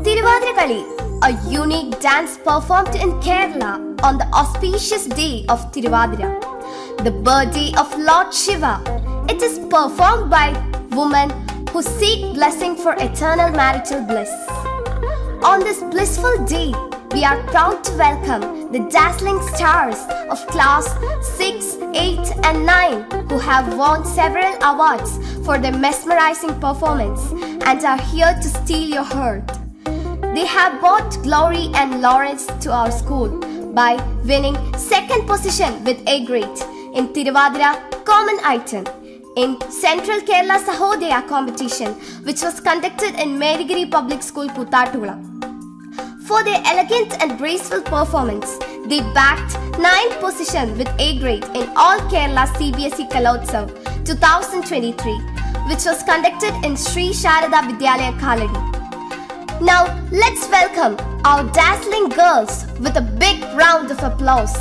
Tiruvathira, a unique dance performed in Kerala on the auspicious day of Tiruvathira, the birthday of Lord Shiva. It is performed by women who seek blessing for eternal marital bliss. On this blissful day, we are proud to welcome the dazzling stars of class 6, 8 and 9 who have won several awards for their mesmerizing performance and are here to steal your heart. They have brought glory and laurels to our school by winning second position with A grade in Tiruvathira Common Item in Central Kerala Sahodaya competition, which was conducted in Merigiri Public School, Puttatula. For their elegant and graceful performance, they backed 9th position with A grade in All Kerala CBSE Kalotsav 2023, which was conducted in Sri Sharada Vidyalaya Kaladi. Now, let's welcome our dazzling girls with a big round of applause.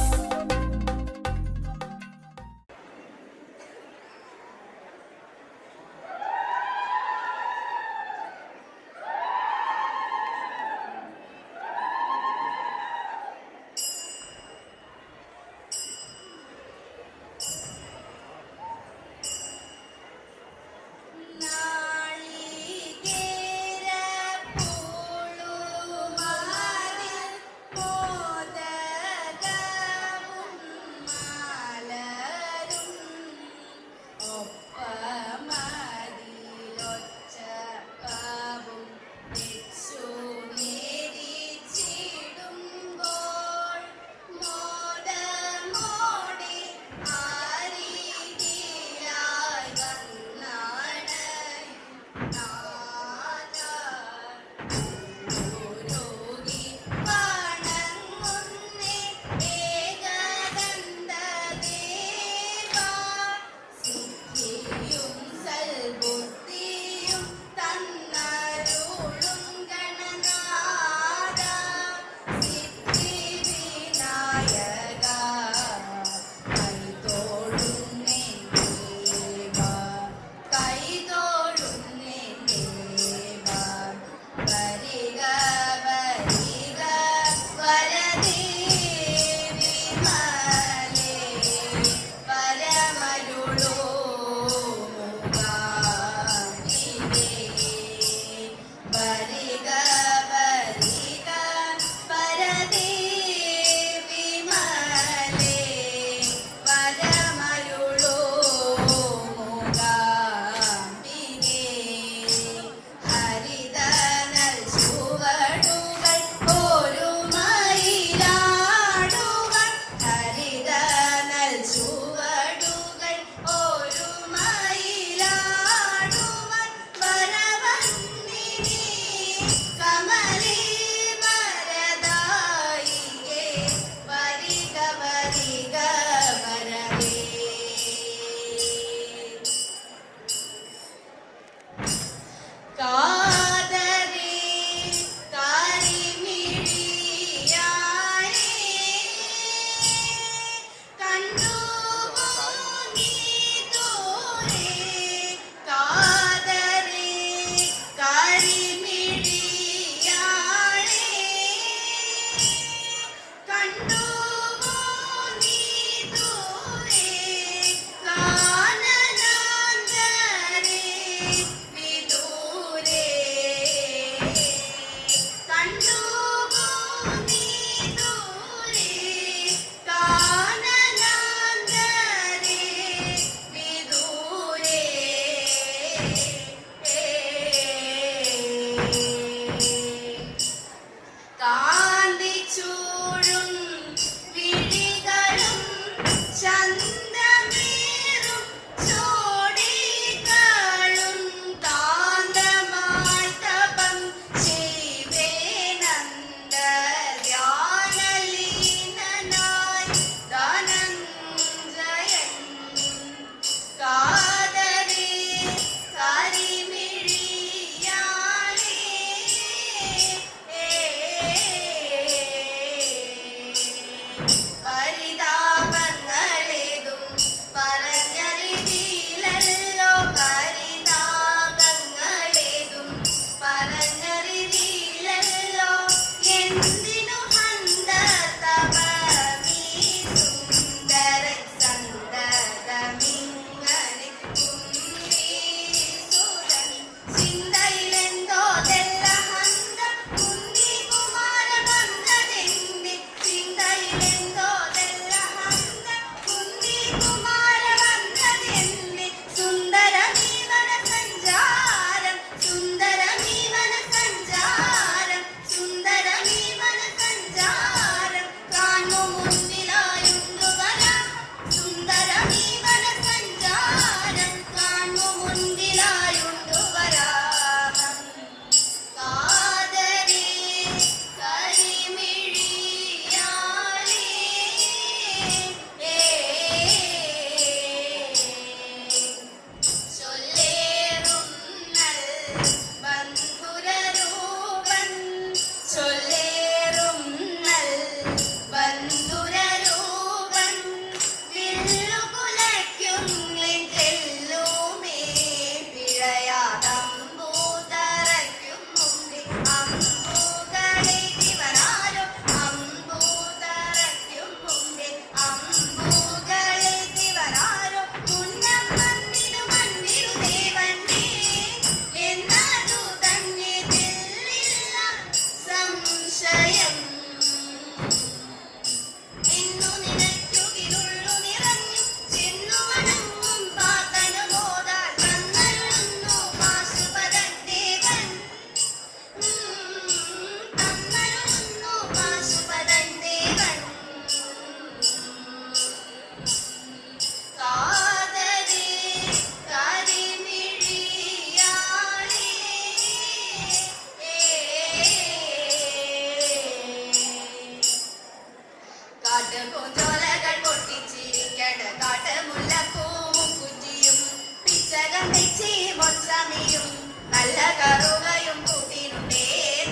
നമിയും നല്ല കറുകയും കൂട്ടിനുണ്ടേ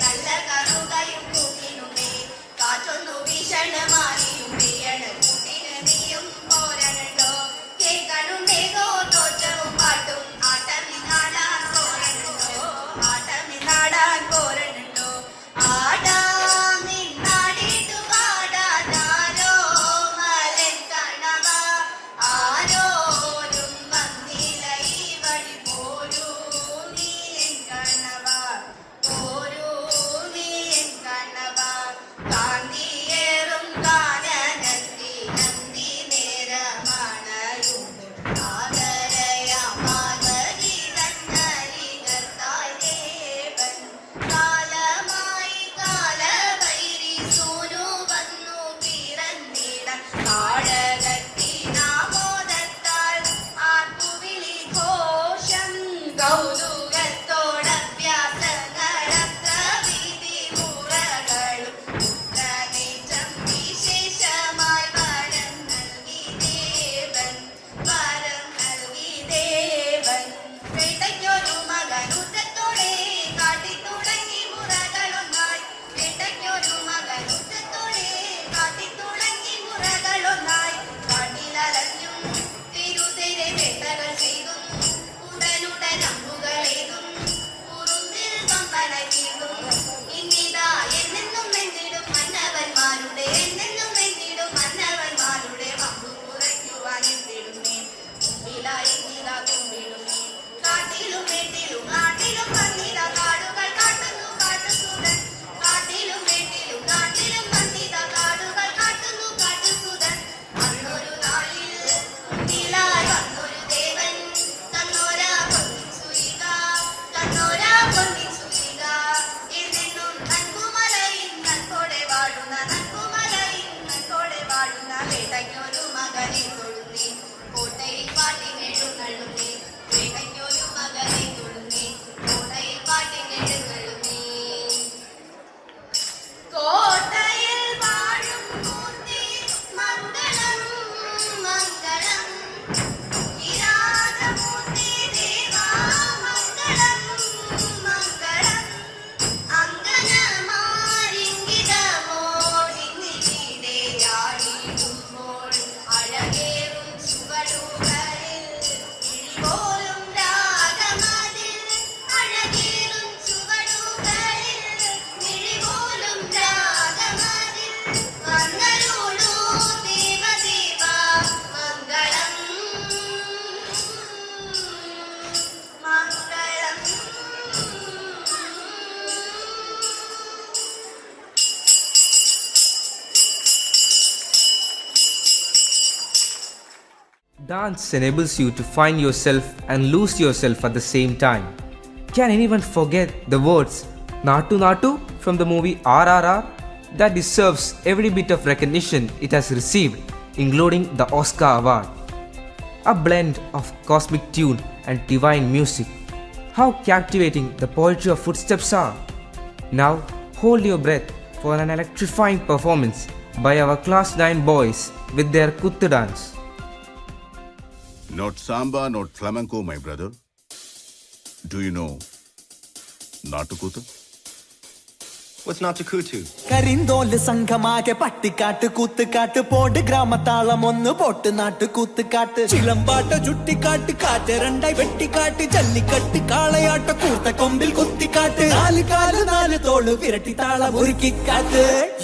നല്ല കറുകയും കൂട്ടിനുണ്ടേ കാറ്റൊന്നു ഭീഷണമാരിയും പെയ്യണ കൂട്ടിന് നീയും പോരണുണ്ടോ കേൾക്കണുണ്ടേതോ തോറ്റവും പാട്ടും ആട്ടമിനാടാൻ പോരണുണ്ടോ ആട്ടമിനാടാൻ പോരണുണ്ടോ ആടാം നിന്നാടിട്ടു പാടാതാരോ മലൻ കണവ ആരോരും വന്നില്ല ഈ വഴി പോരൂ നീ എൻ കണവ പോരൂ നീ എൻ കണവ കാന്തിയേറും കാനനത്തി നന്ദി നേരമണയുണ്ട് ആദരയമാകരി തന്നരികത്തായി ദേവൻ കാലമായി കാലവൈരി സൂനു വന്നു പിറന്നിട കാടകത്തിനാമോദത്താൽ ആർപ്പുവിളി ഘോഷം കൗതുകത്തോടഭ്യാസങ്ങളത്ര വിധി മുറകളും ഉഗ്രനേറ്റം വിശേഷമായി വരം നൽകി ദേവൻ വേട്ടയ്ക്കൊരു മകൻ ഉച്ചത്തോടെ കാട്ടിത്തുടങ്ങി മുറകളൊന്നായി വേട്ടയ്ക്കൊരു മകൻ ഉച്ചത്തോടെ കാട്ടിത്തുടങ്ങി മുറകളൊന്നായി കാട്ടിലലഞ്ഞും തിരുതെരെ വേട്ടകൾ ചെയ്തും ഉടനുടൻ അമ്പുകളേതും കുറുമ്പിൽ പമ്പന ചെയ്തും ഇന്നിതാ എന്നെന്നും വെന്നിടും മന്നവന്മാരുടെ എന്നെന്നും വെന്നിടും മന്നവന്മാരുടെ വമ്പു കുറയ്ക്കുവാൻ എന്തിടുന്നേ മുമ്പിലായി നില കുമ്പിടുന്നേ കാട്ടിലും വീട്ടിലും നാട്ടിലും വന്നിത കാടുകൾ കാട്ടുന്നു കാട്ടുസുതൻ കാട്ടിലും വീട്ടിലും നാട്ടിലും വന്നിത കാടുകൾ കാട്ടുന്നു കാട്ടുസുതൻ അന്നൊരു നാളിൽ മുന്നിലായി വന്നൊരു ദേവൻ തന്നോരാ പൊന്നിച്ചുയിക തന്നോരാ പൊന്നിച്ചുയിക എന്നെന്നും നൻകുമലയിൽ നൻകോടെ വാഴുന്ന നൻകുമലയിൽ നൻകോടെ വാഴുന്ന വേട്ടയ്ക്കൊരു മകനെ തൊഴുന്നേ കോട്ടയിൽ പാട്ടിനെഴുന്നള്ളുന്നേ വേട്ടയ്ക്കൊരു മകനെ തൊഴുന്നേ കോട്ടയിൽ പാട്ടിനെഴുന്നള്ളുന്നേ കോട്ടയിൽ വാഴും മൂർത്തി മംഗളം മംഗളം കിരാതമൂർത്തി ദേവാ മംഗളം മംഗളം അങ്കനമാരിങ്കിതമോടിന്നിടയാടിടുമ്പോൾ അഴകേറും ചുവടുകളിൽ കിളിപോലും രാഗമതിൽ അഴകേറും ചുവടുകളിൽ കിളിപോലും രാഗമതിൽ വന്നരുളൂ ദേവദേവ മംഗളം മംഗളം Dance enables you to find yourself and lose yourself at the same time. Can anyone forget the words Natu Natu from the movie RRR? That deserves every bit of recognition it has received, including the Oscar award. A blend of cosmic tune and divine music. How captivating the poetry of footsteps are. Now, hold your breath for an electrifying performance by our Class 9 boys with their Kuttu dance. Not samba, not flamenco, my brother. Do you know Natukuttu? What's Natukutu? കരിന്തോല് സംഘമാകെ പട്ടിക്കാട്ട് കൂത്തുകാട്ട് പോട് ഗ്രാമത്താളം ഒന്ന് pot നാട്ട് കൂത്തുകാട്ട് ചിലമ്പാട്ട ചുട്ടിക്കാട്ട് കാറ്റ് രണ്ടായി വെട്ടിക്കാട്ട് ജല്ലിക്കട്ട് കാളയാട്ട കൂർത്ത കൊമ്പിൽ കുത്തിക്കാട്ട് നാല് കാല് നാല് തോള് വിരട്ടി താളം ഒരുക്കിക്കാട്ട്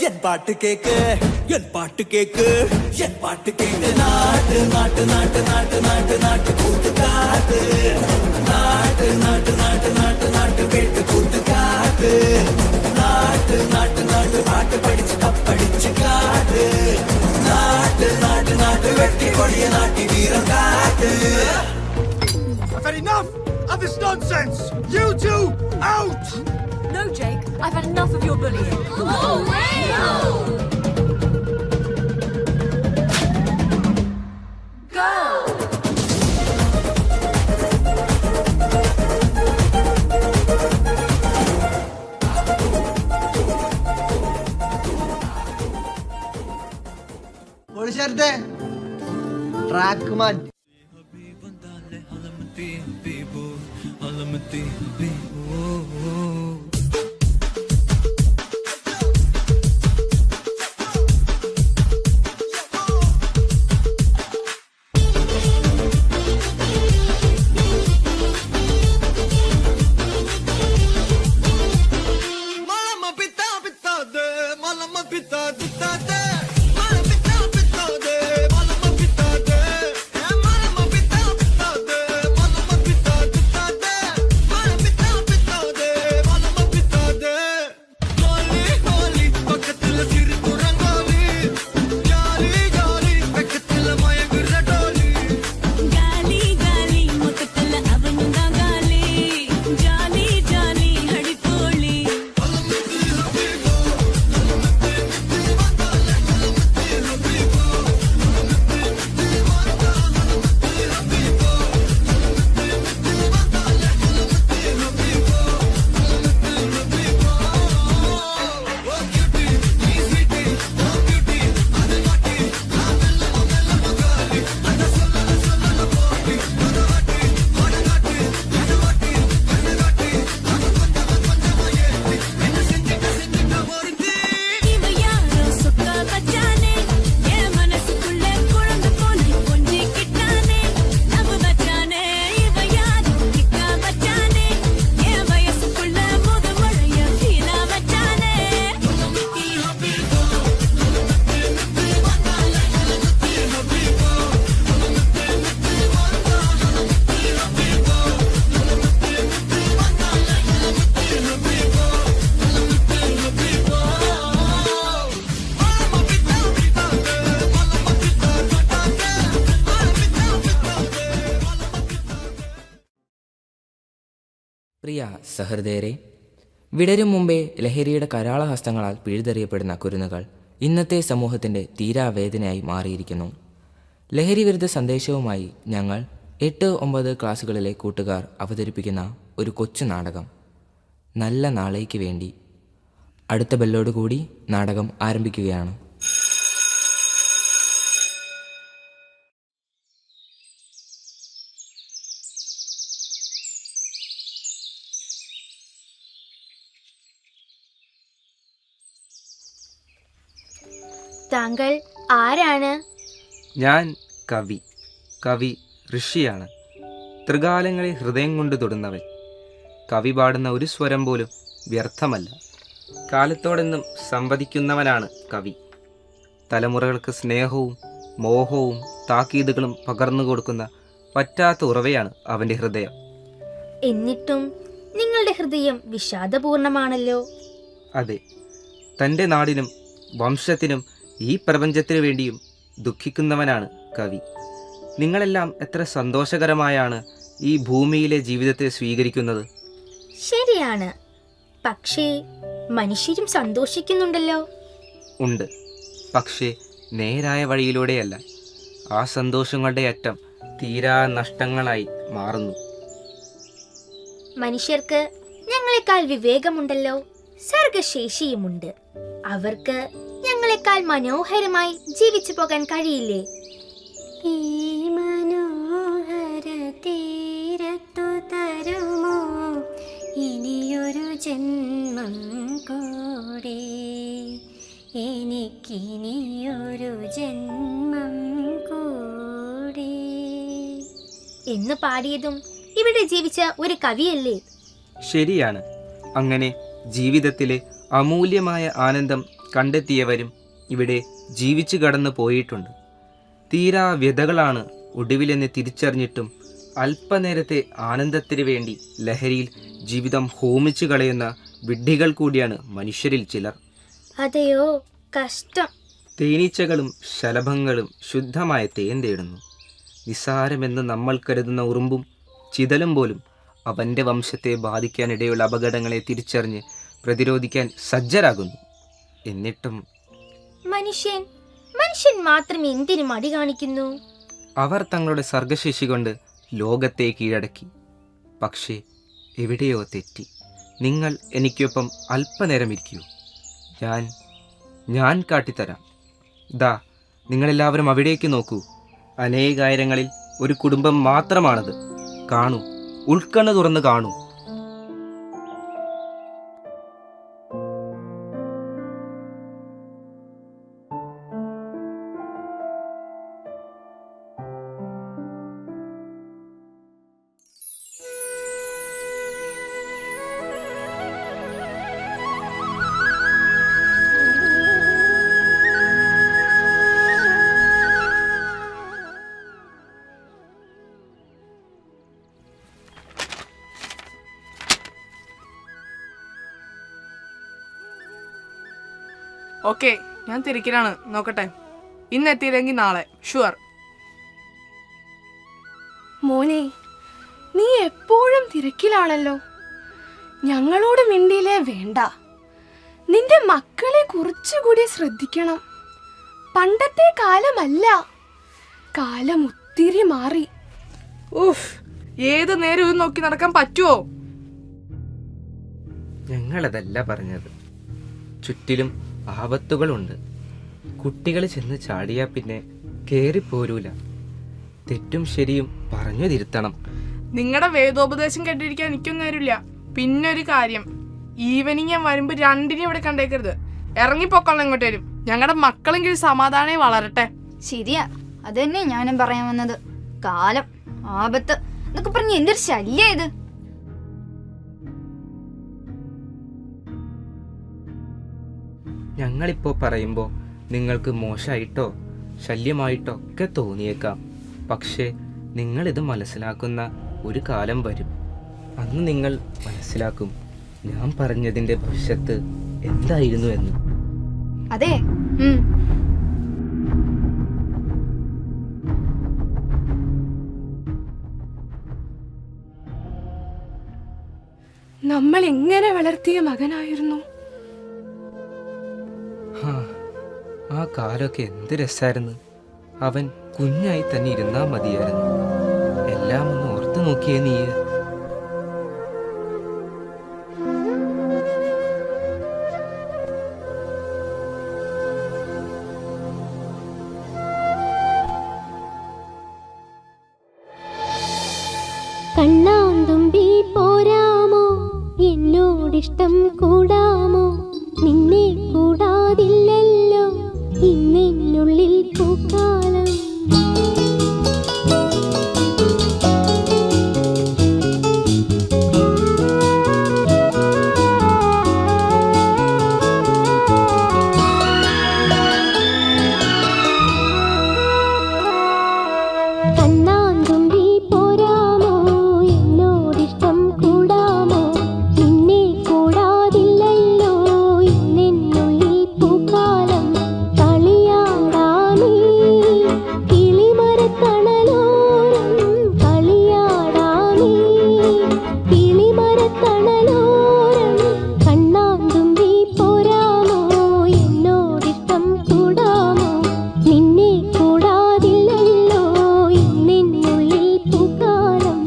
എൻ പാട്ട് കേക്ക് എൻ പാട്ട് കേക്ക് എൻ പാട്ട് കേക്ക് നാട്ട് നാട്ട് നാട്ട് നാട്ട് നാട്ട് നാട്ട് കൂത്തുകാട്ട് നാട്ട് നാട്ട് നാട്ട് നാട്ട് നാട്ട് വെട്ട് കൂത്തുകാട്ട് നാട്ട് നാട്ട് നാട്ട് പാട്ട് പഠിച്ച് കപ്പടിച്ച് കാട്ട് നാട്ട് നാട്ട് നാട്ട് വെട്ടി കൊടിയ നാട്ടി വീരം കാട്ട്. I've had enough of this nonsense! You two, out! No, Jake, I've had enough of your bullying. Go! ഒളിച്ചേർത്തെ ട്രാക്ക് മാറ്റി झूमती भी हो। പ്രിയ സഹൃദയരെ, വിടരും മുമ്പേ ലഹരിയുടെ കരാളഹസ്തങ്ങളാൽ പിഴുതെറിയപ്പെടുന്ന കുരുന്നുകൾ ഇന്നത്തെ സമൂഹത്തിൻ്റെ തീരാവേദനയായി മാറിയിരിക്കുന്നു. ലഹരി വിരുദ്ധ സന്ദേശവുമായി ഞങ്ങൾ 8-9 ക്ലാസ്സുകളിലെ കൂട്ടുകാർ അവതരിപ്പിക്കുന്ന ഒരു കൊച്ചു നാടകം നല്ല നാളേക്ക് വേണ്ടി. അടുത്ത ബെല്ലോടുകൂടി നാടകം ആരംഭിക്കുകയാണ്. താങ്കൾ ആരാണ്? ഞാൻ കവി ഋഷിയാണ്. ത്രികാലങ്ങളെ ഹൃദയം കൊണ്ട് തൊടുന്നവൻ. കവി പാടുന്ന ഒരു സ്വരം പോലും വ്യർത്ഥമല്ല. കാലത്തോടെന്നും സംവദിക്കുന്നവനാണ് കവി. തലമുറകൾക്ക് സ്നേഹവും മോഹവും താക്കീതുകളും പകർന്നു കൊടുക്കുന്ന പറ്റാത്ത ഉറവയാണ് അവൻ്റെ ഹൃദയം. എന്നിട്ടും നിങ്ങളുടെ ഹൃദയം വിഷാദപൂർണമാണല്ലോ. അതെ, തൻ്റെ നാടിനും വംശത്തിനും ഈ പ്രപഞ്ചത്തിനു വേണ്ടിയും ദുഃഖിക്കുന്നവനാണ് കവി. നിങ്ങളെല്ലാം എത്ര സന്തോഷകരമായാണ് ഈ ഭൂമിയിലെ ജീവിതത്തെ സ്വീകരിക്കുന്നത്. ശരിയാണ്, പക്ഷേ മനുഷ്യരും സന്തോഷിക്കുന്നുണ്ടല്ലോ. ഉണ്ട്, പക്ഷേ നേരായ വഴിയിലൂടെയല്ല. ആ സന്തോഷങ്ങളുടെ അറ്റം തീരാ നഷ്ടങ്ങളായി മാറുന്നു. മനുഷ്യർക്ക് ഞങ്ങളെക്കാൾ വിവേകമുണ്ടല്ലോ, സർഗശേഷിയുമുണ്ട്. അവർക്ക് ഞങ്ങളെക്കാൾ മനോഹരമായി ജീവിച്ചു പോകാൻ കഴിയില്ലേ? ഈ മനോഹര തീരത്തു തരുമോ ഇനിയൊരു ജന്മം കൂടെ, എനിക്കിനിയൊരു ജന്മം കൂടെ എന്ന് പാടിയതും ഇവിടെ ജീവിച്ച ഒരു കവിയല്ലേ? ശരിയാണ്. അങ്ങനെ ജീവിതത്തിലെ അമൂല്യമായ ആനന്ദം കണ്ടെത്തിയവരും ഇവിടെ ജീവിച്ചു കടന്നു പോയിട്ടുണ്ട്. തീരാ വ്യതകളാണ് ഒടുവിലെന്ന് തിരിച്ചറിഞ്ഞിട്ടും അല്പനേരത്തെ ആനന്ദത്തിന് വേണ്ടി ലഹരിയിൽ ജീവിതം ഹോമിച്ചു കളയുന്ന വിഡ്ഢികൾ കൂടിയാണ് മനുഷ്യരിൽ ചിലർ. അതെയോ, കഷ്ടം. തേനീച്ചകളും ശലഭങ്ങളും ശുദ്ധമായ തേൻ തേടുന്നു. നിസ്സാരമെന്ന് നമ്മൾ കരുതുന്ന ഉറുമ്പും ചിതലും പോലും അവൻ്റെ വംശത്തെ ബാധിക്കാനിടയുള്ള അപകടങ്ങളെ തിരിച്ചറിഞ്ഞ് പ്രതിരോധിക്കാൻ സജ്ജരാകുന്നു. എന്നിട്ടും മനുഷ്യൻ മാത്രം എന്തിനു മടി കാണിക്കുന്നു? അവർ തങ്ങളുടെ സർഗശേഷി കൊണ്ട് ലോകത്തെ കീഴടക്കി. പക്ഷേ എവിടെയോ തെറ്റി. നിങ്ങൾ എനിക്കൊപ്പം അല്പനേരം ഇരിക്കൂ. ഞാൻ കാട്ടിത്തരാം. ദാ, നിങ്ങളെല്ലാവരും അവിടേക്ക് നോക്കൂ. അനേകായിരങ്ങളിൽ ഒരു കുടുംബം മാത്രമാണത്. കാണൂ, ഉൾക്കണ്ണ് തുറന്ന് കാണൂ. ഓക്കെ, ഞാൻ തിരക്കിലാണ്, നോക്കട്ടെ. ഇന്ന് എത്തിയില്ലെങ്കിൽ നാളെ ഷുവർ. മോനെ, നീ എപ്പോഴും തിരക്കിലാണല്ലോ. ഞങ്ങളോട് മിണ്ടിയിലേ വേണ്ട. നിന്റെ മക്കളെ കുറച്ചുകൂടി ശ്രദ്ധിക്കണം. പണ്ടത്തെ കാലമല്ല, കാലം ഒത്തിരി മാറി. ഉഫ്, ഏത് നേരം ഇത് നോക്കി നടക്കാൻ പറ്റുമോ? ഞങ്ങളതല്ല പറഞ്ഞത്. ചുറ്റിലും ആപത്തുകളുണ്ട്. കുട്ടികൾ ചെന്ന് ചാടിയാ പിന്നെ കേറിപ്പോരൂല. തെറ്റും ശരിയും പറഞ്ഞു തിരുത്തണം. നിങ്ങളുടെ വേദോപദേശം കേട്ടിരിക്കാൻ എനിക്കൊന്നും നേരില്ല. പിന്നെ ഒരു കാര്യം, ഈവനിങ് ഞാൻ വരുമ്പോ രണ്ടിനും ഇവിടെ കണ്ടേക്കരുത്. ഇറങ്ങിപ്പോക്കോളാം ഇങ്ങോട്ടേരും. ഞങ്ങളുടെ മക്കളെങ്കിലും സമാധാനമായി വളരട്ടെ. ശരിയാ, അത് തന്നെ ഞാനും പറയാൻ വന്നത്. കാലം, ആപത്ത് എന്നൊക്കെ പറഞ്ഞ് എന്തൊരു ശല്യ ഇത്. ഞങ്ങളിപ്പോ പറയുമ്പോ നിങ്ങൾക്ക് മോശമായിട്ടോ ശല്യമായിട്ടോ ഒക്കെ തോന്നിയേക്കാം. പക്ഷേ നിങ്ങളിത് മനസ്സിലാക്കുന്ന ഒരു കാലം വരും. അന്ന് നിങ്ങൾ മനസ്സിലാക്കും ഞാൻ പറഞ്ഞതിൻ്റെ ഭവിഷ്യത്ത് എന്തായിരുന്നു എന്ന്. അതെ, നമ്മൾ എങ്ങനെ വളർത്തിയ മകനായിരുന്നു. ആ കാലമൊക്കെ എന്ത് രസമായിരുന്നു. അവൻ കുഞ്ഞായി തന്നെ ഇരുന്നാ മതിയായിരുന്നു. എല്ലാം ഒന്ന് ഓർത്തു നോക്കിയേ നീ. കണ്ണാന്തുമ്പി പോരാമോ, എന്നോടിഷ്ടം കൂടാമോ, നിന്നെ കൂടാതില്ലല്ലോ ഇന്നെന്നുള്ളിൽ പൂക്കാലം. കണ്ണാന്തുമ്പി പോരാമോ, എന്നോടിഷ്ടം കൂടാമോ, നിന്നെ കൂടാതില്ലല്ലോ ഇന്നെന്നുള്ളിൽ പൂക്കാലം. കളിയാടാനീ കിളിമരത്തണലോരം, കളിയാടാനീ കിളിമരത്തണലോരം. കണ്ണാന്തുമ്പി പോരാമോ, എന്നോടിഷ്ടം കൂടാമോ, നിന്നെ കൂടാതില്ലല്ലോ ഇന്നെന്നുള്ളിൽ പൂക്കാലം.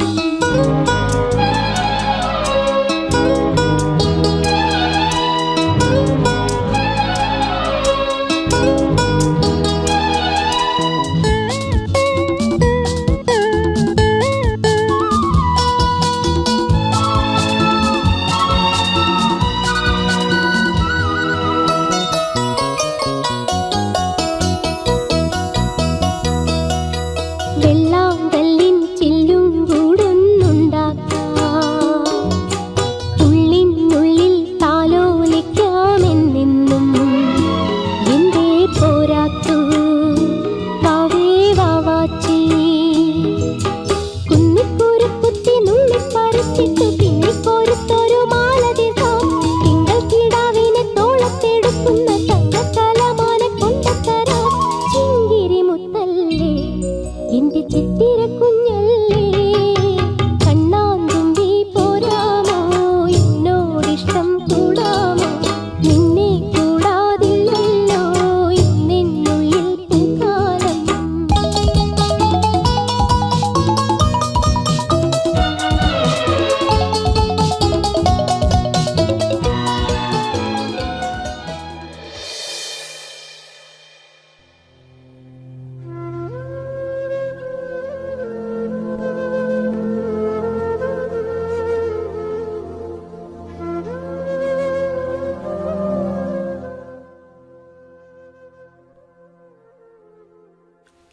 വെള്ളാങ്കല്ലിൻ ചില്ലും കൂടൊന്നുണ്ടാക്കാം, ഉള്ളിനുള്ളിൽ താലോലിക്കാമെന്നെന്നും. എന്തേ പോരാത്തു വാവേ വാവാച്ചി, കുന്നിക്കുരുക്കുത്തി നുള്ളിപ്പറിച്ചിട്ടു പിന്നിപ്പോരുത്തൊരു മാലതിർക്കാം. തിങ്കൾ കിടാവിനെ തോളത്തെടുക്കുന്ന തങ്കക്കലമാനെ കൊണ്ടത്തരാം. ചിങ്കിരി മുത്തല്ലേ എന്റെ ചിത്തിര കുഞ്ഞല്ലേ, കണ്ണാന്തുമ്പി പോരാമോ, എന്നോടിഷ്ടം കൂടാമോ, നിന്നെ കൂടാതില്ലല്ലോ ഇന്നെന്നുള്ളിൽ പൂക്കാലം.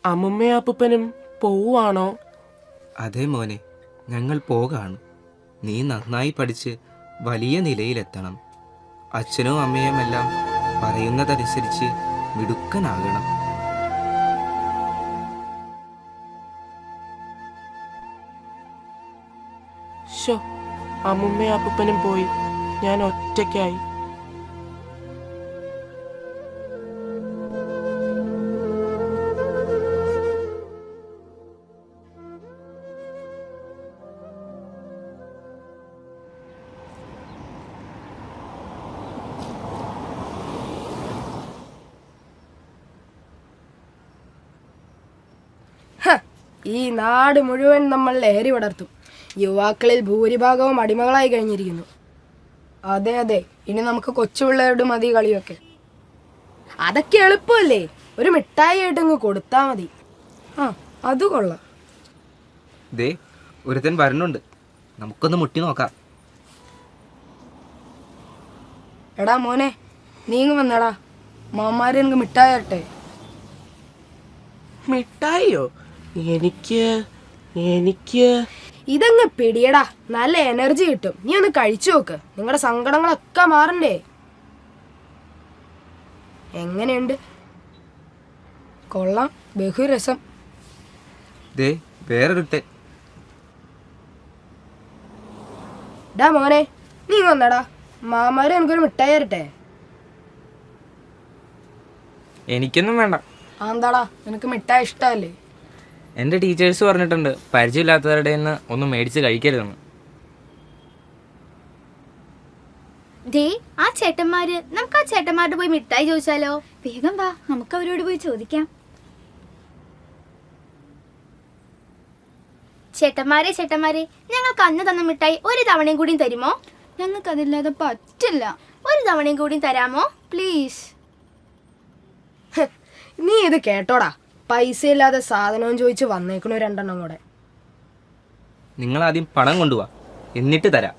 അമ്മുമ്മയും അപ്പൂപ്പനും പോവാണോ? അതേ മോനെ, ഞങ്ങൾ പോകാണ്. നീ നന്നായി പഠിച്ച് വലിയ നിലയിലെത്തണം. അച്ഛനും അമ്മയും എല്ലാം പറയുന്നതനുസരിച്ച് മിടുക്കനാകണം. ശോ, അമ്മുമ്മയും അപ്പൂപ്പനും പോയി, ഞാൻ ഒറ്റയ്ക്കായി. ഈ നാട് മുഴുവൻ നമ്മൾ ലഹരി പടർത്തും. യുവാക്കളിൽ ഭൂരിഭാഗവും അടിമകളായി കഴിഞ്ഞിരിക്കുന്നു. അതെ അതെ, ഇനി നമുക്ക് കൊച്ചുപിള്ളേരുടെ മതി കളിയൊക്കെ. അതൊക്കെ എളുപ്പമല്ലേ, ഒരു മിഠായി ആയിട്ടങ്ങ് കൊടുത്താ മതി. ആ, അത് കൊള്ളാം. ദേ ഒരുത്തൻ വരുന്നുണ്ട്, നമുക്കൊന്ന് മുട്ടി നോക്കാം. എടാ മോനെ, നീങ്ങ് വന്നടാ, മാമാര് എനിക്ക് മിഠായി തരട്ടെ. മിഠായിയോ? എനിക്ക് ഇതങ്ങ് പിടിയടാ, നല്ല എനർജി കിട്ടും. നീ ഒന്ന് കഴിച്ചു നോക്ക്, നിങ്ങളുടെ സങ്കടങ്ങളൊക്കെ മാറണ്ടേ. എങ്ങനെയുണ്ട്? കൊള്ളാം, ബഹുരസം. ദേ വേറൊരുത്തൻ. ഡാ മോനെ, നീ വന്നടാ, മാമാര് എനിക്കൊരു മിഠായി തരട്ടെ. എനിക്കൊന്നും വേണ്ട. എന്താടാ, നിനക്ക് മിഠായി ഇഷ്ടമല്ലേ? എൻ്റെ ടീച്ചേഴ്സ് പറഞ്ഞിട്ടുണ്ട് പരിചയമില്ലാത്തവരുടെ നിന്ന് ഒന്നും മേടിച്ച് കഴിക്കരുതെന്ന്. ദേ ആ ചേട്ടന്മാര്, നമുക്ക് ആ ചേട്ടന്മാരുടെ പോയി മിഠായി ചോദിച്ചാലോ? വേഗം വാ, നമുക്ക് അവരോട് പോയി ചോദിക്കാം. ചേട്ടന്മാരെ, ഞങ്ങൾക്ക് അന്ന് തന്ന മിഠായി ഒരു തവണയും കൂടി തരുമോ? ഞങ്ങൾക്ക് അതില്ലാതെ പറ്റില്ല. ഒരു തവണയും കൂടി തരാമോ പ്ലീസ്? നീ ഇത് കേട്ടോടാ, പൈസ ഇല്ലാതെ സാധനവും ചോദിച്ച് വന്നേക്കണു രണ്ടെണ്ണം കൂടെ. നിങ്ങളാദ്യം പണം കൊണ്ടുപോവാ, എന്നിട്ട് തരാം.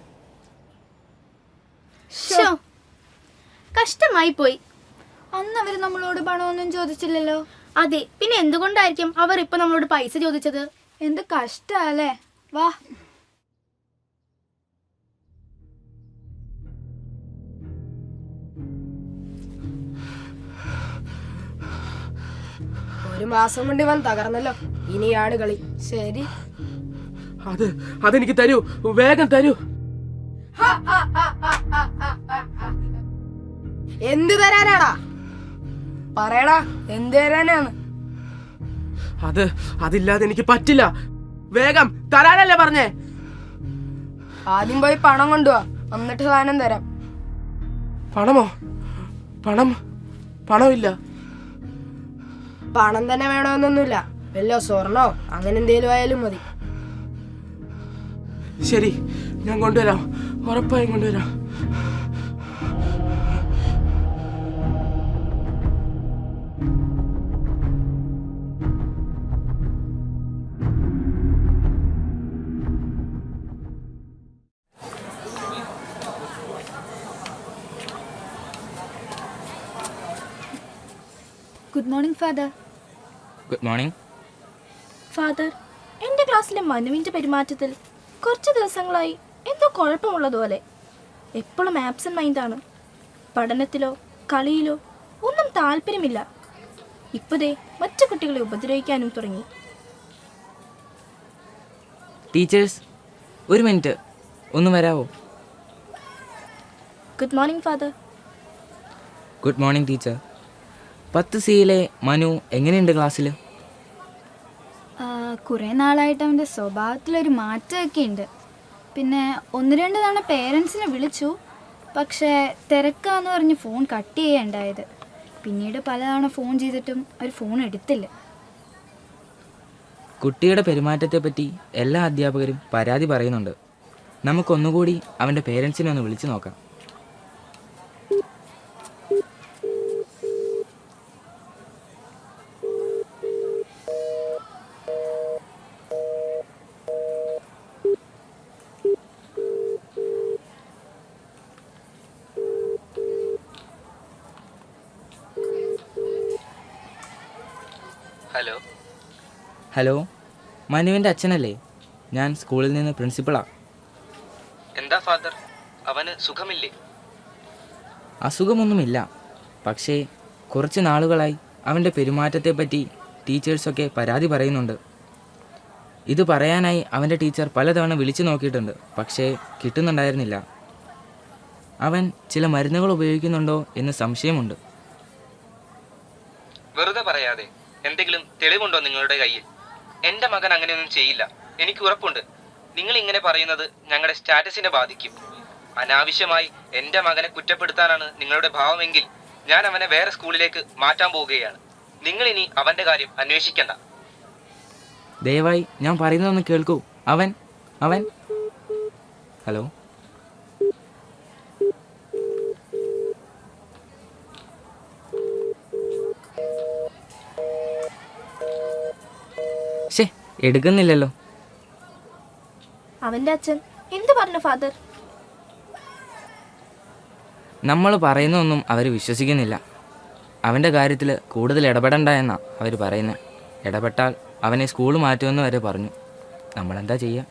കഷ്ടമായി പോയി. അന്ന് അവര് നമ്മളോട് പണമൊന്നും ചോദിച്ചില്ലല്ലോ. അതെ, പിന്നെ എന്തുകൊണ്ടായിരിക്കും അവർ ഇപ്പൊ നമ്മളോട് പൈസ ചോദിച്ചത്? എന്ത് കഷ്ടല്ലേ. വാ. ഒരു മാസം കൊണ്ട് ഇവൻ തകർന്നല്ലോ, ഇനിയാണ് കളി. ശരി, അതെനിക്ക് തരൂ, വേഗം തരൂ. എന്ത് തരാനാടാ? പറയടാ, എന്ത് തരാനാണ്? അതില്ലാതെ എനിക്ക് പറ്റില്ല. വേഗം തരാനല്ലേ പറഞ്ഞേ? ആദ്യം പോയി പണം കൊണ്ടുവാ, എന്നിട്ട് സാധനം തരാം. പണമോ? പണമില്ല. പണം തന്നെ വേണമെന്നൊന്നുമില്ല, വല്ലോ സ്വർണ്ണോ അങ്ങനെ എന്തേലും ആയാലും മതി. ശരി, ഞാൻ കൊണ്ടുവരാം, ഉറപ്പായും കൊണ്ടുവരാം. Good morning father. Good morning father, എൻ്റെ ക്ലാസ്സിലെ മനുവിൻ്റെ പെരുമാറ്റത്തിൽ കുറച്ച് ദിവസങ്ങളായി എന്തോ കുഴപ്പമുള്ളതുപോലെ. എപ്പോഴും ആബ്സെന്റ് മൈൻഡാണ്. പഠനത്തിലോ കളിയിലോ ഒന്നും താല്പര്യമില്ല. ഇപ്പോഴേ മറ്റു കുട്ടികളെ ഉപദ്രവിക്കാനും തുടങ്ങി. ടീച്ചേഴ്സ്, ഒരു മിനിറ്റ് ഒന്ന് വരാവോ? Good morning father. Good morning teacher. 10C-യിലെ മനു എങ്ങനെയുണ്ട് ക്ലാസ്സിൽ? കുറേ നാളായിട്ട് അവൻ്റെ സ്വഭാവത്തിലൊരു മാറ്റമൊക്കെ ഉണ്ട്. പിന്നെ 1-2 തവണ പേരൻസിനെ വിളിച്ചു, പക്ഷേ തിരക്കാന്ന് പറഞ്ഞ് ഫോൺ കട്ട് ചെയ്യേണ്ടായത്. പിന്നീട് പലതവണ ഫോൺ ചെയ്തിട്ടും അവർ ഫോൺ എടുത്തില്ല. കുട്ടിയുടെ പെരുമാറ്റത്തെപ്പറ്റി എല്ലാ അധ്യാപകരും പരാതി പറയുന്നുണ്ട്. നമുക്കൊന്നുകൂടി അവൻ്റെ പേരൻസിനെ ഒന്ന് വിളിച്ചു നോക്കാം. ഹലോ, മനുവിൻ്റെ അച്ഛനല്ലേ? ഞാൻ സ്കൂളിൽ നിന്ന് പ്രിൻസിപ്പളാണ്. എന്താ ഫാദർ, അവന് സുഖമില്ലേ? അസുഖമൊന്നുമില്ല, പക്ഷേ കുറച്ച് നാളുകളായി അവൻ്റെ പെരുമാറ്റത്തെപ്പറ്റി ടീച്ചേഴ്സൊക്കെ പരാതി പറയുന്നുണ്ട്. ഇത് പറയാനായി അവൻ്റെ ടീച്ചർ പലതവണ വിളിച്ചു നോക്കിയിട്ടുണ്ട്, പക്ഷേ കിട്ടുന്നുണ്ടായിരുന്നില്ല. അവൻ ചില മരുന്നുകൾ ഉപയോഗിക്കുന്നുണ്ടോ എന്ന് സംശയമുണ്ട്. വെറുതെ പറയാതെ എന്തെങ്കിലും തെളിവുണ്ടോ നിങ്ങളുടെ കയ്യിൽ? എൻ്റെ മകൻ അങ്ങനെയൊന്നും ചെയ്യില്ല, എനിക്ക് ഉറപ്പുണ്ട്. നിങ്ങൾ ഇങ്ങനെ പറയുന്നത് ഞങ്ങളുടെ സ്റ്റാറ്റസിനെ ബാധിക്കും. അനാവശ്യമായി എൻ്റെ മകനെ കുറ്റപ്പെടുത്താനാണ് നിങ്ങളുടെ ഭാവമെങ്കിൽ ഞാൻ അവനെ വേറെ സ്കൂളിലേക്ക് മാറ്റാൻ പോവുകയാണ്. നിങ്ങൾ ഇനി അവൻ്റെ കാര്യം അന്വേഷിക്കണ്ട. ദയവായി ഞാൻ പറയുന്നതൊന്ന് കേൾക്കൂ. അവൻ ഹലോ, ശേ എടുക്കുന്നില്ലല്ലോ. അവന്റെ അച്ഛൻ എന്ത് പറഞ്ഞു ഫാദർ? നമ്മൾ പറയുന്നതൊന്നും അവർ വിശ്വസിക്കുന്നില്ല. അവൻ്റെ കാര്യത്തിൽ കൂടുതൽ ഇടപെടണ്ട എന്നാണ് അവർ പറയുന്നത്. ഇടപെട്ടാൽ അവനെ സ്കൂൾ മാറ്റുമെന്ന് വരെ പറഞ്ഞു. നമ്മളെന്താ ചെയ്യുക?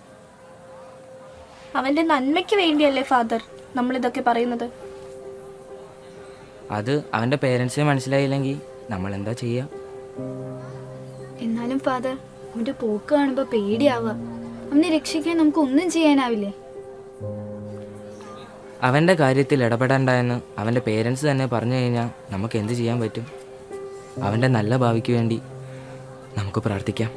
അവന്റെ നന്മയ്ക്ക് വേണ്ടിയല്ലേ ഫാദർ നമ്മളിതൊക്കെ പറയുന്നത്? അത് അവൻ്റെ പേരൻസിന് മനസ്സിലായില്ലെങ്കിൽ നമ്മളെന്താ ചെയ്യുക? എന്നാലും ഫാദർ, അവന്റെ പോക്ക് കാണുമ്പോൾ പേടിയാവുക. അവനെ രക്ഷിക്കാൻ നമുക്ക് ഒന്നും ചെയ്യാനാവില്ലേ? അവൻ്റെ കാര്യത്തിൽ ഇടപെടണ്ട എന്ന് അവൻ്റെ പേരൻസ് തന്നെ പറഞ്ഞു കഴിഞ്ഞാൽ നമുക്ക് എന്ത് ചെയ്യാൻ പറ്റും? അവൻ്റെ നല്ല ഭാവിക്ക് വേണ്ടി നമുക്ക് പ്രാർത്ഥിക്കാം.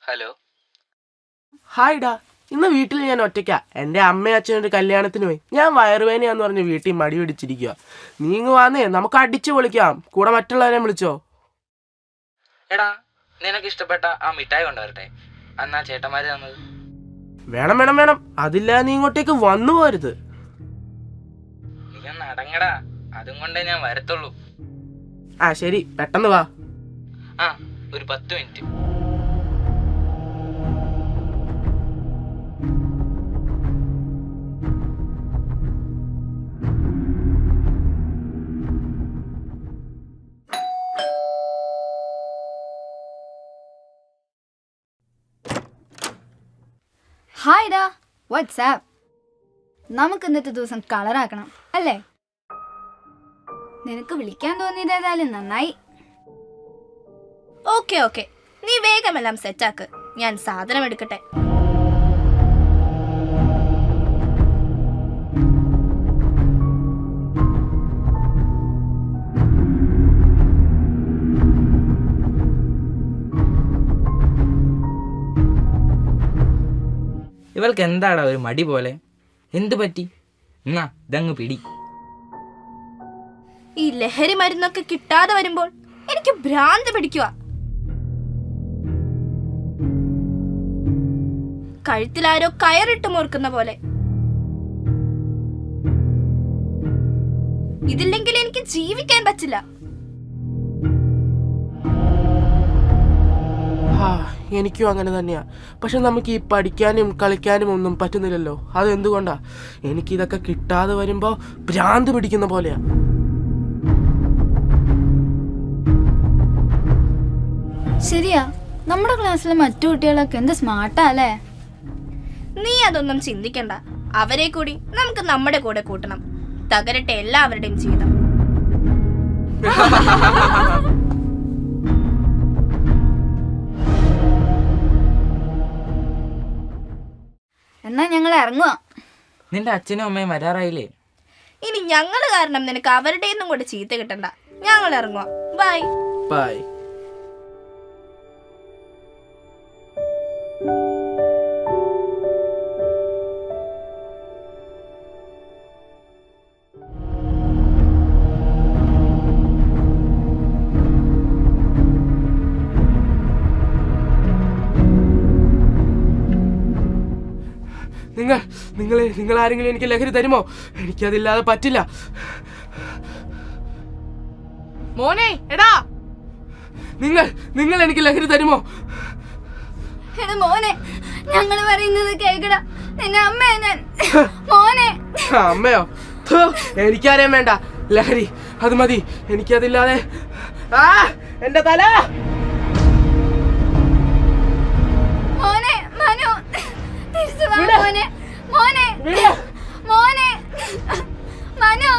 ഹലോ. ഹായ് ഡാ, ഇന്ന് വീട്ടിൽ ഞാൻ ഒറ്റയ്ക്കാ. എൻ്റെ അമ്മയും അച്ഛനൊരു കല്യാണത്തിന് പോയി. ഞാൻ വയറുവേനയാന്ന് പറഞ്ഞ് വീട്ടിൽ മടി പിടിച്ചിരിക്കുക. നീങ്ങ് വന്നേ, നമുക്ക് അടിച്ചു പൊളിക്കാം. കൂടെ മറ്റുള്ളവരെ വിളിച്ചോ? എടാ, നിനക്ക് ഇഷ്ടപ്പെട്ട ആ മിഠായി കൊണ്ടുവരട്ടെ? അന്നാ ചേട്ടന്മാര് തന്നത്. വേണം വേണം വേണം, അതില്ലാതെ നീ ഇങ്ങോട്ടേക്ക് വന്നു പോരുത്. നീ ഒന്ന് അടങ്ങടാ, അതും കൊണ്ടേ ഞാൻ വരത്തുള്ളൂ. ആ ശരി, പെട്ടെന്ന് വാ. ആ, ഒരു 10 മിനിറ്റ്. ഹായ് ഡാ, വാട്സാപ്പ്. നമുക്ക് ഇന്നത്തെ ദിവസം കളറാക്കണം അല്ലേ? നിനക്ക് വിളിക്കാൻ തോന്നിയത് ഏതായാലും നന്നായി. ഓക്കെ, നീ വേഗമെല്ലാം സെറ്റാക്ക്. ഞാൻ സാധനം എടുക്കട്ടെ. ഇവൾക്ക് എന്താടാ ഒരു മടി പോലെ? എന്തു പറ്റി? എന്നാ ഇതങ്ങ് പിടി. ഈ ലഹരി മരുന്നൊക്കെ കിട്ടാതെ വരുമ്പോൾ എനിക്ക് ഭ്രാന്ത് പിടിക്കുക. കഴുത്തിലാരോ കയറിട്ട് മുറുക്കുന്ന പോലെ. ഇതില്ലെങ്കിൽ എനിക്ക് ജീവിക്കാൻ പറ്റില്ല. എനിക്കും അങ്ങനെ തന്നെയാ. പക്ഷെ നമുക്ക് ഈ പഠിക്കാനും കളിക്കാനും ഒന്നും പറ്റുന്നില്ലല്ലോ. അതെന്തുകൊണ്ടാ? എനിക്കിതൊക്കെ കിട്ടാതെ വരുമ്പോ ഭ്രാന്ത് പിടിക്കുന്ന പോലെയാ. ശരിയാ, നമ്മുടെ ക്ലാസ്സിലെ മറ്റു കുട്ടികളൊക്കെ എന്ത് സ്മാർട്ടാ അല്ലേ? നീ അതൊന്നും ചിന്തിക്കണ്ട. അവരെ കൂടി നമുക്ക് നമ്മുടെ കൂടെ കൂട്ടണം. തകരട്ടെ എല്ലാവരുടെയും ജീവിതം. എന്നാ ഞങ്ങൾ ഇറങ്ങുക. നിന്റെ അച്ഛനും അമ്മയും വരാറായില്ലേ? ഇനി ഞങ്ങൾ കാരണം നിനക്ക് അവരുടെയൊന്നും കൂടെ ചീത്ത കിട്ടണ്ട. ഞങ്ങൾ ഇറങ്ങുക. Bye bye. നിങ്ങൾ ആരെങ്കിലും എനിക്ക് ലഹരി തരുമോ? എനിക്കതില്ലാതെ പറ്റില്ല. മോനെ, എടാ, നിങ്ങൾ എനിക്ക് ലഹരി തരുമോ? എടാ മോനെ, ഞങ്ങൾ പറയുന്നത് കേൾക്കടാ. നിന്റെ അമ്മ ഞാൻ. മോനെ. അമ്മയോ? എനിക്കറിയാൻ വേണ്ട ലഹരി, അത് മതി. എനിക്കതില്ലാതെ. എന്റെ തല. മോനെ, മനു, തിരിച്ചു വാ മോനെ. മോനെ, മോനെ, മനു.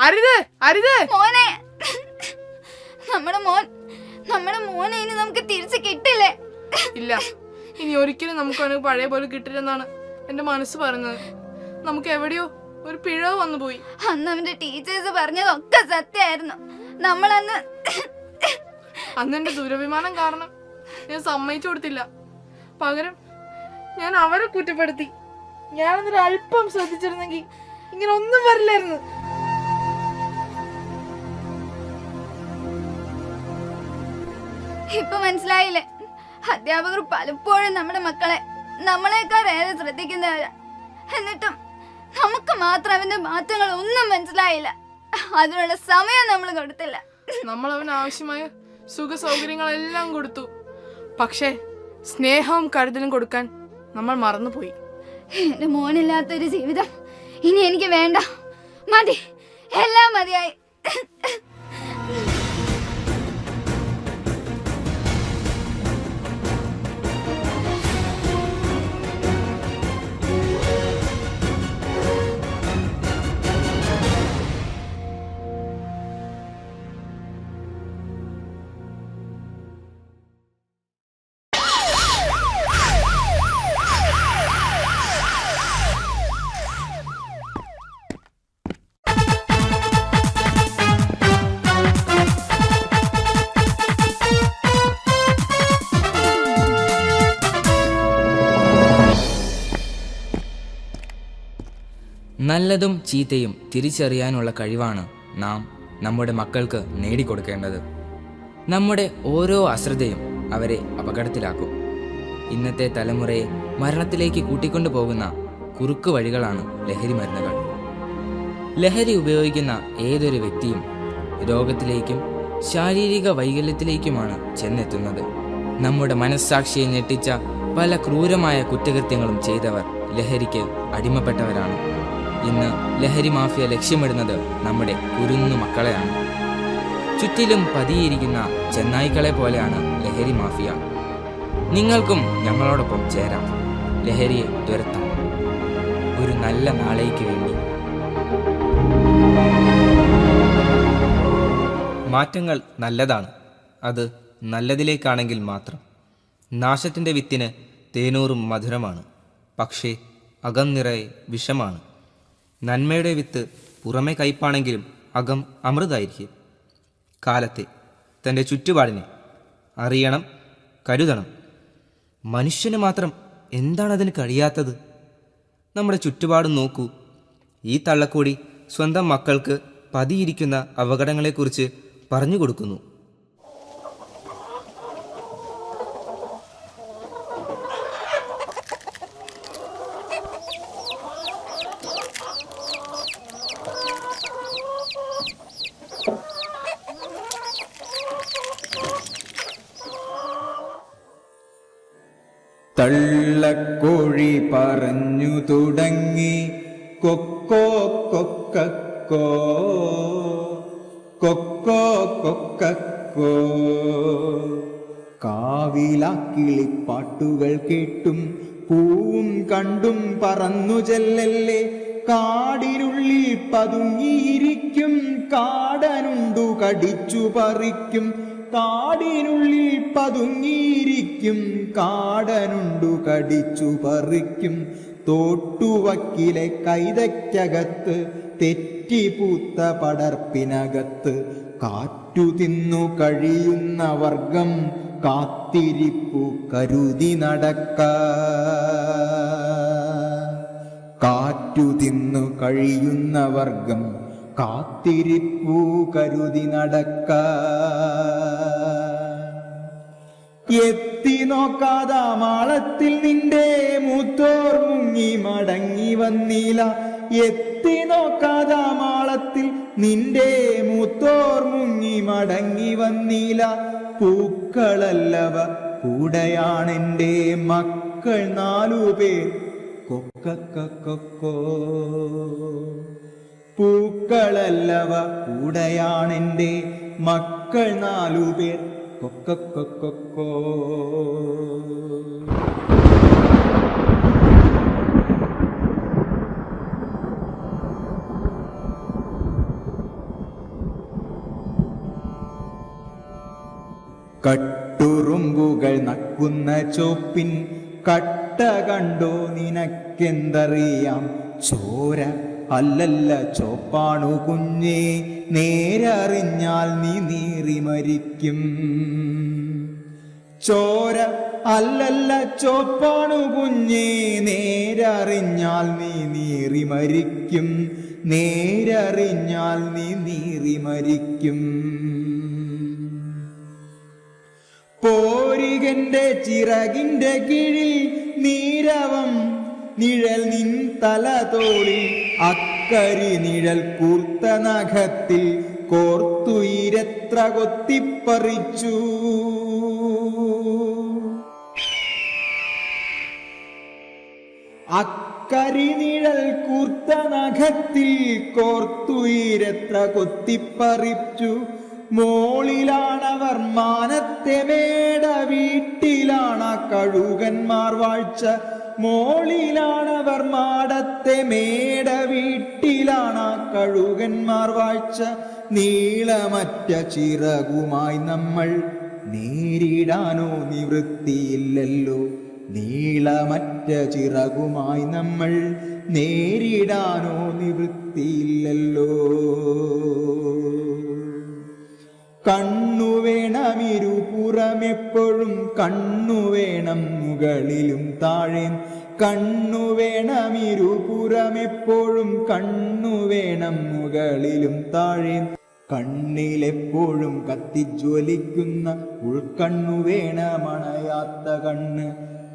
അരുത് അരുത്. മോനെ, നമ്മുടെ മോനെ ഇനി നമുക്ക് തിരിച്ചു കിട്ടില്ലേ? ഇല്ല, ഇനി ഒരിക്കലും നമുക്ക് അവന് പഴയ പോലെ കിട്ടില്ലെന്നാണ് എന്റെ മനസ്സ് പറയുന്നത്. നമുക്ക് എവിടെയോ ഒരു പിഴവ് വന്നു പോയി. അന്ന് അവന്റെ ടീച്ചേഴ്സ് പറഞ്ഞതൊക്കെ സത്യമായിരുന്നു. നമ്മളന്ന് എന്റെ ദുരഭിമാനം കാരണം ഞാൻ സമ്മതിച്ചു കൊടുത്തില്ല. പകരം ഞാൻ അവരെ കുറ്റപ്പെടുത്തി. ഞാനൊരു അല്പം ശ്രദ്ധിച്ചിരുന്നെങ്കിൽ ഇങ്ങനെ ഒന്നും വരില്ലായിരുന്നു. ഇപ്പൊ മനസ്സിലായില്ലേ? അധ്യാപകർ പലപ്പോഴും നമ്മുടെ മക്കളെ നമ്മളെക്കാൾ ഏറെ ശ്രദ്ധിക്കുന്നവരാ. എന്നിട്ടും നമുക്ക് മാത്രം അവന്റെ മാറ്റങ്ങൾ ഒന്നും മനസ്സിലായില്ല. അതിനുള്ള സമയം നമ്മൾ കൊടുത്തില്ല. നമ്മൾ അവന് ആവശ്യമായ സുഖ സൗകര്യങ്ങളെല്ലാം കൊടുത്തു. പക്ഷേ സ്നേഹവും കരുതലും കൊടുക്കാൻ നമ്മൾ മറന്നുപോയി. എന്റെ മോനില്ലാത്തൊരു ജീവിതം ഇനി എനിക്ക് വേണ്ട. മതി, എല്ലാം മതിയായി. നല്ലതും ചീത്തയും തിരിച്ചറിയാനുള്ള കഴിവാണ് നാം നമ്മുടെ മക്കൾക്ക് നേടിക്കൊടുക്കേണ്ടത്. നമ്മുടെ ഓരോ അശ്രദ്ധയും അവരെ അപകടത്തിലാക്കും. ഇന്നത്തെ തലമുറയെ മരണത്തിലേക്ക് കൂട്ടിക്കൊണ്ടു പോകുന്ന കുറുക്കു വഴികളാണ് ലഹരി മരുന്നുകൾ. ലഹരി ഉപയോഗിക്കുന്ന ഏതൊരു വ്യക്തിയും രോഗത്തിലേക്കും ശാരീരിക വൈകല്യത്തിലേക്കുമാണ് ചെന്നെത്തുന്നത്. നമ്മുടെ മനസ്സാക്ഷിയെ ഞെട്ടിച്ച പല ക്രൂരമായ കുറ്റകൃത്യങ്ങളും ചെയ്തവർ ലഹരിക്ക് അടിമപ്പെട്ടവരാണ്. ഇന്ന് ലഹരി മാഫിയ ലക്ഷ്യമിടുന്നത് നമ്മുടെ കുരുന്നു മക്കളെയാണ്. ചുറ്റിലും പതിയിരിക്കുന്ന ചെന്നായ്ക്കളെ പോലെയാണ് ലഹരി മാഫിയ. നിങ്ങൾക്കും ഞങ്ങളോടൊപ്പം ചേരാം, ലഹരിയെ തുരത്താം, ഒരു നല്ല നാളേക്ക് വേണ്ടി. മാറ്റങ്ങൾ നല്ലതാണ്, അത് നല്ലതിലേക്കാണെങ്കിൽ മാത്രം. നാശത്തിൻ്റെ വിത്തിന് തേനൂറും മധുരമാണ്, പക്ഷേ അകം നിറയെ വിഷമാണ്. നന്മയുടെ വിത്ത് പുറമെ കയ്പാണെങ്കിലും അകം അമൃതായിരിക്കും. കാലത്തെ, തൻ്റെ ചുറ്റുപാടിനെ അറിയണം, കരുതണം. മനുഷ്യന് മാത്രം എന്താണതിന് കഴിയാത്തത്? നമ്മുടെ ചുറ്റുപാടും നോക്കൂ. ഈ തള്ളക്കൂടി സ്വന്തം മക്കൾക്ക് പതിയിരിക്കുന്ന അപകടങ്ങളെക്കുറിച്ച് പറഞ്ഞു കൊടുക്കുന്നു. തള്ളക്കോഴി പറഞ്ഞു തുടങ്ങി കൊക്കോ കൊക്കോ കൊക്കോ കൊക്കോ. കാവിലാക്കിളിപ്പാട്ടുകൾ കേട്ടും പൂവും കണ്ടും പറന്നു ചെല്ലല്ലേ. കാടിനുള്ളിൽ പതുങ്ങിയിരിക്കും കാടനുണ്ടു കടിച്ചു പറിക്കും. കാടിനുള്ളിൽ പതുങ്ങിയിരിക്കും കാടനുണ്ടു കടിച്ചു പറിക്കും. തോട്ടുവക്കിലെ കൈതയ്ക്കകത്ത് തെറ്റിപ്പൂത്ത പടർപ്പിനകത്ത് കാറ്റു തിന്നു കഴിയുന്ന വർഗം കാത്തിരിപ്പു കരുതി നടക്ക. കാറ്റു തിന്നു കഴിയുന്ന വർഗം കാത്തിരിപ്പു കരുതി നടക്ക. എത്തി നോക്കാതാ മാളത്തിൽ നിന്റെ മൂത്തോർ മുങ്ങി മടങ്ങി വന്നില്ല. എത്തി നോക്കാതാ മാളത്തിൽ നിന്റെ മൂത്തോർ മുങ്ങി മടങ്ങി വന്നില്ല. പൂക്കളല്ലവ കൂടെയാണെൻ്റെ മക്കൾ 4 പേർ കൊക്കോ. പൂക്കളല്ലവ കൂടെയാണെൻ്റെ മക്കൾ 4 പേർ കൊക്കോ. കട്ടുറുമ്പുകൾ നക്കുന്ന ചോപ്പിൻ കട്ട കണ്ടോ നിനക്കെന്തറിയാം? ചോര അല്ലല്ല ചോപ്പാണു കുഞ്ഞേ, നേരറിഞ്ഞാൽ നീ നീറി മരിക്കും. ചോര അല്ലല്ല ചോപ്പാണു കുഞ്ഞേ, നേരറിഞ്ഞാൽ നീ നീറി മരിക്കും. നേരറിഞ്ഞാൽ നീ നീറി മരിക്കും. പോരികന്റെ ചിറകിന്റെ കീഴിൽ നീരവം നിഴൽ നിൻ തലതോളിൽ, അക്കരി നിഴൽ കൂർത്ത നഖത്തിൽ കോർത്തുയിരെത്ര കൊത്തിപ്പറിച്ചു. അക്കരി നിഴൽ കൂർത്ത നഖത്തിൽ കോർത്തുയിരെത്ര കൊത്തിപ്പറിച്ചു. മോളിലാണവർ മാനത്തെ മേട, വീട്ടിലാണ കഴുകന്മാർ വാഴ്ച. മോളിലാണവർ മാടത്തെ മേട, വീട്ടിലാണ കഴുകന്മാർ വാഴ്ച. നീളമറ്റ ചിറകുമായി നമ്മൾ നേരിടാനോ നിവൃത്തിയില്ലല്ലോ. നീളമറ്റ ചിറകുമായി നമ്മൾ നേരിടാനോ നിവൃത്തിയില്ലല്ലോ. കണ്ണുവേണം ഇരുപുറമെപ്പോഴും, കണ്ണുവേണം മുകളിലും താഴേം. കണ്ണുവേണം ഇരുപുറമെപ്പോഴും, കണ്ണുവേണം മുകളിലും താഴേം. കണ്ണിലെപ്പോഴും കത്തിജ്വലിക്കുന്ന ഉൾക്കണ്ണു വേണമണയാത്ത കണ്ണ്.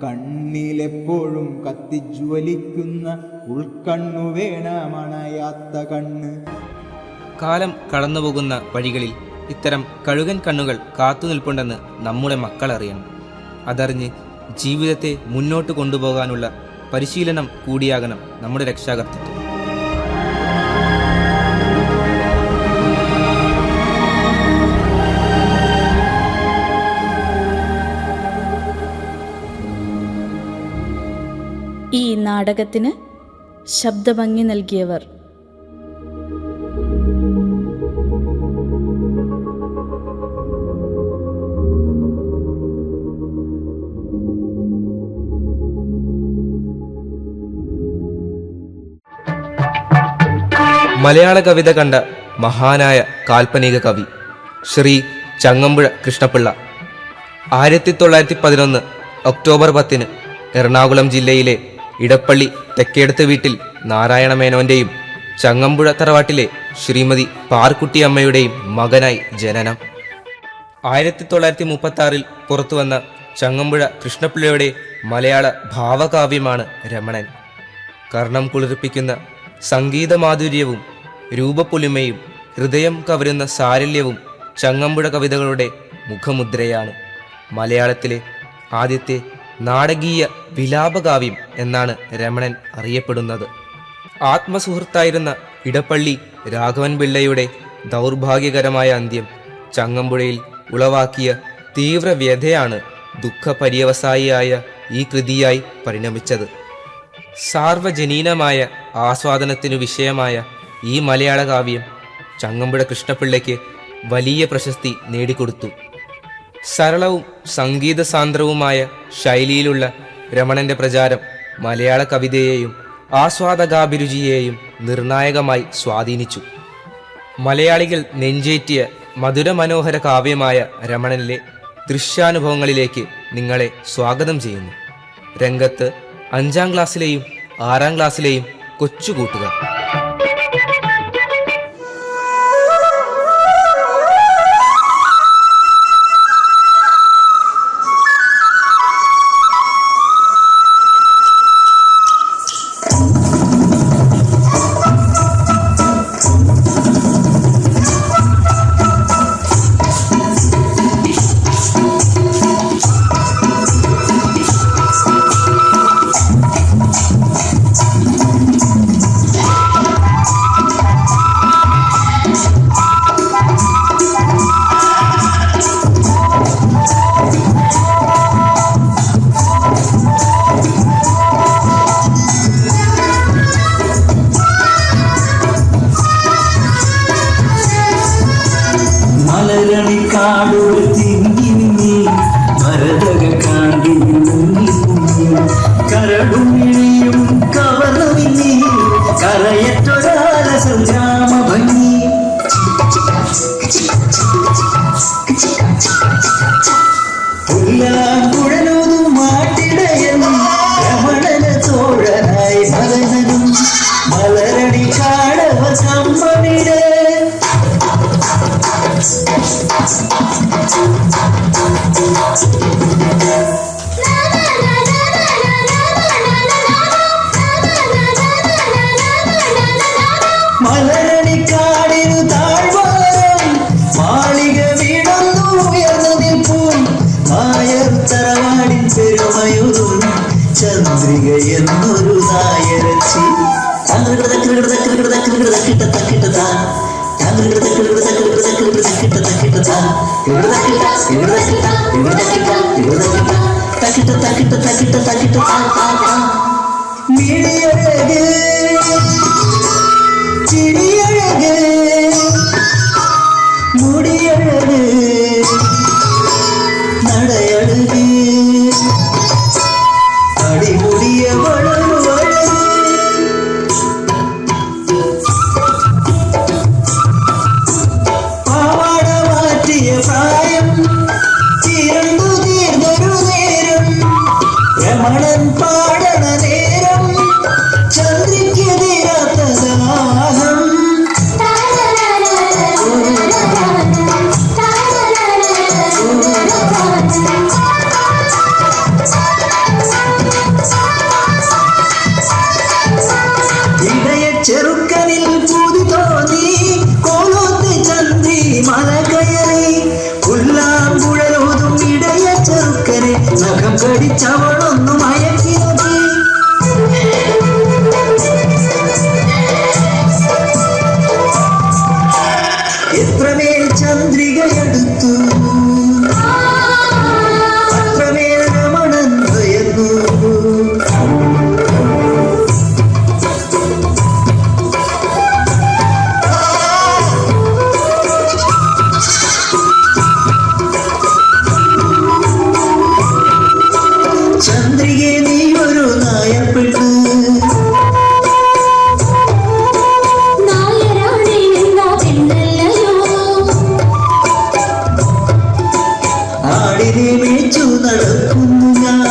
കണ്ണിലെപ്പോഴും കത്തിജ്വലിക്കുന്ന ഉൾക്കണ്ണു വേണമണയാത്ത കണ്ണ്. കാലം കടന്നുപോകുന്ന വഴികളിൽ ഇത്തരം കഴുകൻ കണ്ണുകൾ കാത്തുനിൽപ്പുണ്ടെന്ന് നമ്മുടെ മക്കൾ അറിയണം. അതറിഞ്ഞ് ജീവിതത്തെ മുന്നോട്ട് കൊണ്ടുപോകാനുള്ള പരിശീലനം കൂടിയാകണം നമ്മുടെ രക്ഷാകർതൃത്വം. ഈ നാടകത്തിന് ശബ്ദഭംഗി നൽകിയവർ മലയാള കവിത കണ്ട മഹാനായ കാൽപ്പനിക കവി ശ്രീ ചങ്ങമ്പുഴ കൃഷ്ണപിള്ള 1911 ഒക്ടോബർ 10 എറണാകുളം ജില്ലയിലെ ഇടപ്പള്ളി തെക്കേടത്ത് വീട്ടിൽ നാരായണ മേനോന്റെയും ചങ്ങമ്പുഴ തറവാട്ടിലെ ശ്രീമതി പാർക്കുട്ടിയമ്മയുടെയും മകനായി ജനനം. 1936 പുറത്തുവന്ന ചങ്ങമ്പുഴ കൃഷ്ണപിള്ളയുടെ മലയാള ഭാവകാവ്യമാണ് രമണൻ. കർണം കുളിർപ്പിക്കുന്ന സംഗീതമാധുര്യവും രൂപപ്പൊലിമയും ഹൃദയം കവരുന്ന സാരല്യവും ചങ്ങമ്പുഴ കവിതകളുടെ മുഖമുദ്രയാണ്. മലയാളത്തിലെ ആദ്യത്തെ നാടകീയ വിലാപകാവ്യം എന്നാണ് രമണൻ അറിയപ്പെടുന്നത്. ആത്മസുഹൃത്തായിരുന്ന ഇടപ്പള്ളി രാഘവൻ പിള്ളയുടെ ദൗർഭാഗ്യകരമായ അന്ത്യം ചങ്ങമ്പുഴയിൽ ഉളവാക്കിയ തീവ്രവ്യഥയാണ് ദുഃഖപര്യവസായിയായ ഈ കൃതിയായി പരിണമിച്ചത്. സാർവജനീനമായ ആസ്വാദനത്തിനു വിഷയമായ ഈ മലയാള കാവ്യം ചങ്ങമ്പുഴ കൃഷ്ണപിള്ളയ്ക്ക് വലിയ പ്രശസ്തി നേടിക്കൊടുത്തു. സരളവും സംഗീതസാന്ദ്രവുമായ ശൈലിയിലുള്ള രമണന്റെ പ്രചാരം മലയാള കവിതയെയും ആസ്വാദകാഭിരുചിയെയും നിർണായകമായി സ്വാധീനിച്ചു. മലയാളികൾ നെഞ്ചേറ്റിയ മധുരമനോഹര കാവ്യമായ രമണനിലെ ദൃശ്യാനുഭവങ്ങളിലേക്ക് നിങ്ങളെ സ്വാഗതം ചെയ്യുന്നു. രംഗത്ത് 5ാം ക്ലാസ്സിലെയും 6ാം ക്ലാസ്സിലെയും കൊച്ചുകൂട്ടുകാർ. മലരണിക്കാടുകൾ തിങ്ങി ചിരിയഴക് മുടിയഴക് നടയഴക് അടിമുടിയ വളരുവഴക് പാവാട മാറ്റിയ പ്രായം ചിരണ്ടു തീർന്നൊരു നേരം രമണൻ പാടണ നേരം ചന്ദ്രിക്ക് തീരാത്ത ദാഹം ഇടയ ചെറുക്കനിൽ പുതി തോന്നി കോലോത്ത് ചന്ദ്രി മല കയറി പുല്ലാങ്കുഴലോതും ഇടയ ചെറുക്കനെ നഖം കടിച്ചവളൊന്നു മയക്കി നോക്കി എത്രമേൽ ചന്ദ്രികയെടുത്തു അത്രമേൽ രമണൻ ഭയന്നു ചന്ദ്രികെ നീ ഒരു നായപ്പെട്ടു ആടിനെ മേച്ചു നടക്കുന്നു ഞാൻ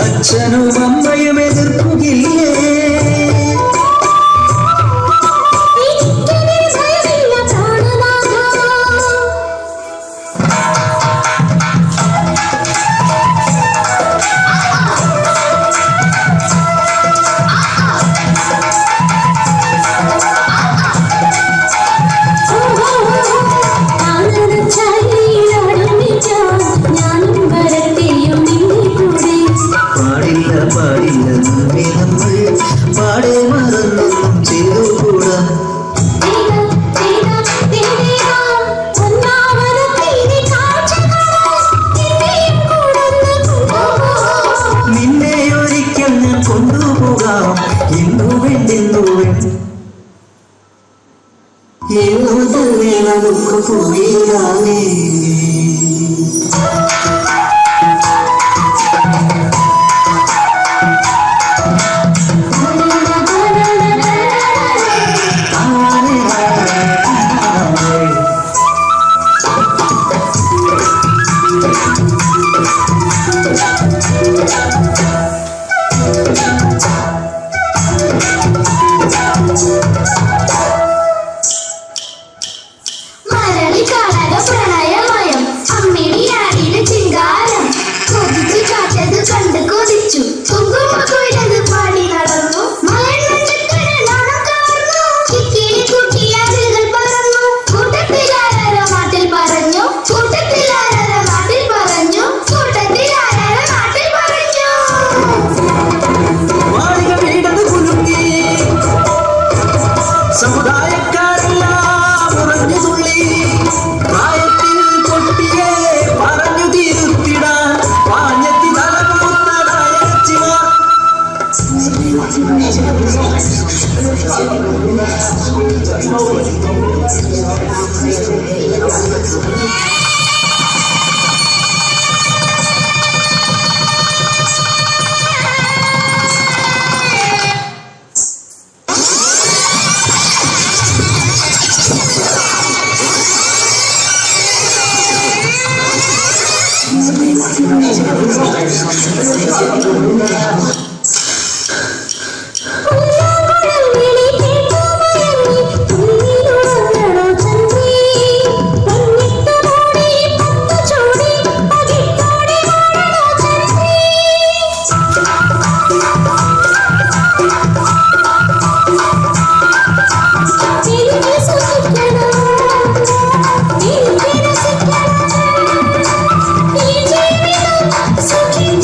അച്ഛനും അമ്മയും എതിർക്കുകയില്ലേ പാടില്ല പാടില്ല നമ്മെ നമ്മൾ പാടെ മറന്നൊന്നും ചെയ്തുകൂടാ നിന്നെ ഒരിക്കൽ ഞാൻ കൊണ്ടുപോകാം ഇന്നുവെന്തെന്നുവൻ എന്നു തന്നെ നമുക്ക് പോയില്ലാവേ പ്രണയമയം അമ്മിണിയാടിന് ചിങ്കാരം കൊതിച്ചു കാറ്റത് കണ്ട് കൊതിച്ചു കുങ്കുമക്കുയിലത് പാടി നടന്നു കുട്ടിയാടുകൾ പറന്നു കൂട്ടത്തിലാര നാട്ടിൽ പറഞ്ഞു കൂട്ടത്തിലാര നാട്ടിൽ പറഞ്ഞു കൂട്ടത്തിലാര നാട്ടിൽ പറഞ്ഞു സമുദായക്കാരെല്ലാം ഉറഞ്ഞു തുള്ളി പ്രായത്തിൽ കൊട്ടിയെ പറഞ്ഞു തീരുത്തിടാൻ പാഞ്ഞെത്തി തലമുത്തടയച്ചിമാർ Suki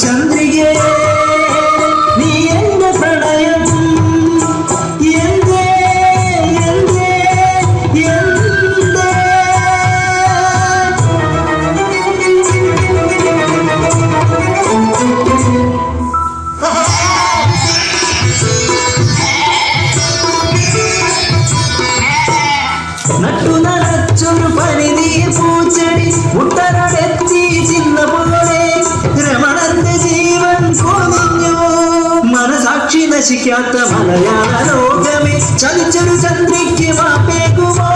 ചന്ദ്രികേ നീ എന്റെ പ്രണയം എന്തേ എന്തേ എന്തേ നട്ടു നനച്ചൊരു പനിനീർ പൂച്ചെടി മുട്ടനടെത്തി ചിന്ന പോലെ രമണന്റെ ജീവൻ കൊതിഞ്ഞു മനസാക്ഷി നശിക്കാത്ത മലയാള ലോകമേ ചലിച്ചൊരു ചന്ദ്രിക്ക് മാപ്പേകുമോ